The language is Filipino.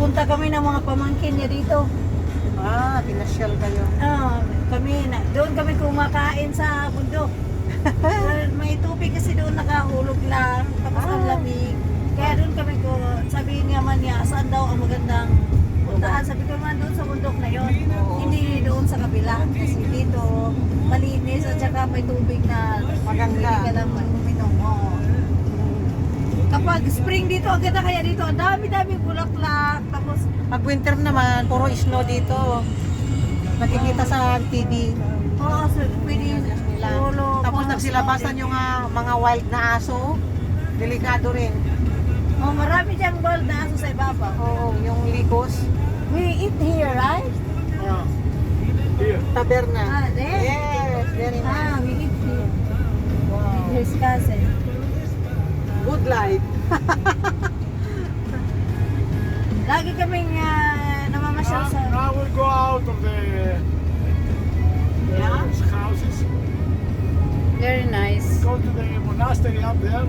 Nagpunta kami ng mga pamangkin niya dito. Ah, pinasyal kayo. Doon kami kumakain sa bundok. May tubig kasi doon nakahulog lang, tapos ang lamig. Kaya doon kami sabi nga man niya, saan daw ang magandang puntaan? Sabi ko man doon sa bundok na yon, hindi doon sa kabila. Kasi dito, malinis at saka may tubig na Maganda. pwede ka lang uminom. Oo. Kapag spring dito, ang ganda kaya dito, ang dami-daming bulaklak. Tapos, Pag winter naman, puro snow dito. Nakikita sa TV. oo, so, pwede Nila. polo, Tapos mga nagsilabasan snow. yung mga wild na aso. Delikado rin. Oh, marami diyang ball na aso sa ibabaw. Oo, yung likos. We eat here, right? Oh. Here. Taberna. There? Yes, very nice. We eat here. Wow. His cousin. Good life. Lagi kaming namamasyal sa... Now we go out of the houses. Very nice. Go to the monastery up there.